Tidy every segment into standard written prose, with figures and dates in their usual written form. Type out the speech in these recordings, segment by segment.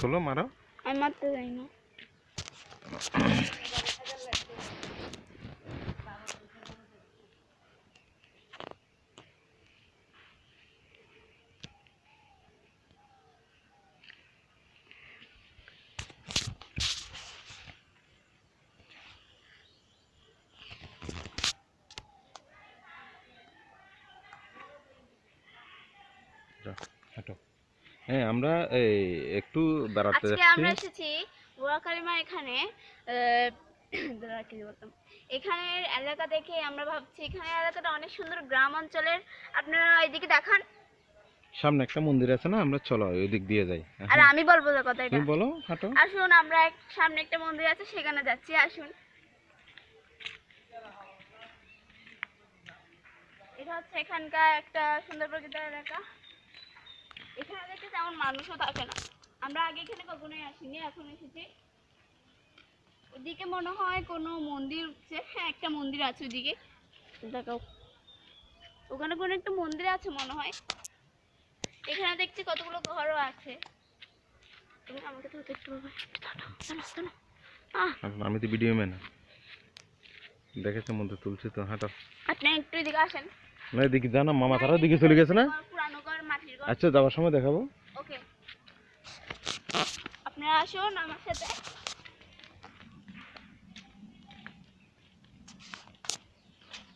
তোলো মারো। আমি মারতে যাই না। হ্যাঁ আমরা একটু বেড়াতে আজকে যাচ্ছি। আমরা এসেছি বুড়াকালীমা এখানে। কি বলতাম, এখানের এলাকা দেখে আমরা ভাবছি এখানে এলাকাটা অনেক সুন্দর গ্রাম অঞ্চলের। আপনারা এদিকে দেখান, সামনে একটা মন্দির আছে না, আমরা চলো ওই দিক দিয়ে যাই। আর আমি বলবো যে কথা এটা। তুমি বলো, হাঁটো। আসুন, আমরা সামনে একটা মন্দির আছে সেখানে যাচ্ছি, আসুন। এটা হচ্ছে এখানকার একটা সুন্দর প্রকৃতির এলাকা। এখানে দেখতে তেমন মানুষও থাকে না। আমরা আগে এখানে কখনোই আসিনি, এখন এসেছি। ওদিকে মনে হয় কোনো মন্দির উঠছে। হ্যাঁ, একটা মন্দির আছে ওদিকে, দেখাও। ওখানে কোনো একটা মন্দির আছে মনে হয়। এখানে দেখছি কতগুলো ঘরও আছে। তুমি আমাকে তো একটু আমি তো ভিডিও ম্যান, দেখেছো মন্দির তুলছি তো, হাঁটো। আপনি একটু এদিকে আসেন। না এদিকে জানা মামা তারা দিকে চলে গেছে না। পুরানো ঘর, মাটির ঘর। আচ্ছা, যাওয়ার সময় দেখাবো। ওকে, আপনারা আসুন আমার সাথে।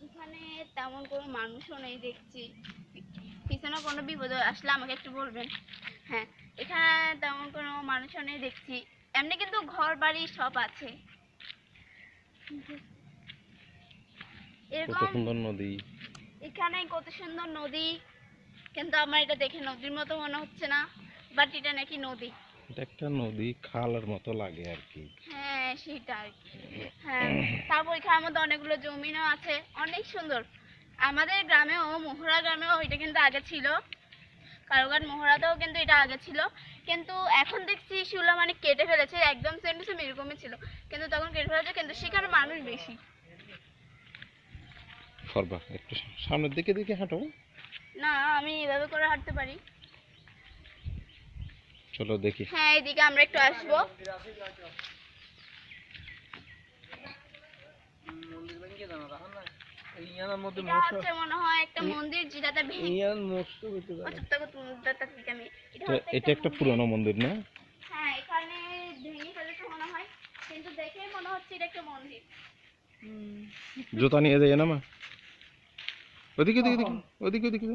এখানে তেমন কোনো মানুষও নেই দেখছি। পিছনে কোনো বিপদ আসলে আমাকে একটু বলবেন। হ্যাঁ, এখানে তেমন কোনো মানুষও নেই দেখছি। এমনি কিন্তু ঘর বাড়ি সব আছে। কত সুন্দর নদী। এখানে কত সুন্দর নদী, কিন্তু আমার এটা দেখে নদীর মতো মনে হচ্ছে না, বাট এটা নাকি নদী। এটা একটা নদী, খালের মতো লাগে আর কি। হ্যাঁ, সেটা আর কি। হ্যাঁ, তারপর এখানের মধ্যে অনেকগুলো জমিনও আছে, অনেক সুন্দর। আমাদের গ্রামেও, মোহরা গ্রামেও এটা কিন্তু আগে ছিল। কারোঘাট মোহরাতেও কিন্তু এটা আগে ছিল, কিন্তু এখন দেখছি সেগুলো মানে কেটে ফেলেছে। একদম সেম টু সেম এরকমই ছিল, কিন্তু তখন কেটে ফেলেছে। কিন্তু সেখানে মানুষ বেশি। সরবা একটু সামনের দিকে দিকে হাঁটো। না, আমি এভাবে করে হাঁটতে পারি। চলো দেখি। হ্যাঁ, এদিকে আমরা একটু আসবো। মনে হয় একটা মন্দির, যেটাতে এটা একটা পুরনো মন্দির না? হ্যাঁ, এখানে ভেঙে ফেলেছে মনে হয়, কিন্তু দেখে মনে হচ্ছে এটা একটা মন্দির। জুতা নিয়ে যাই না মা, ওদিকে ওদিকে ওদিকে ওদিকে ওদিকে।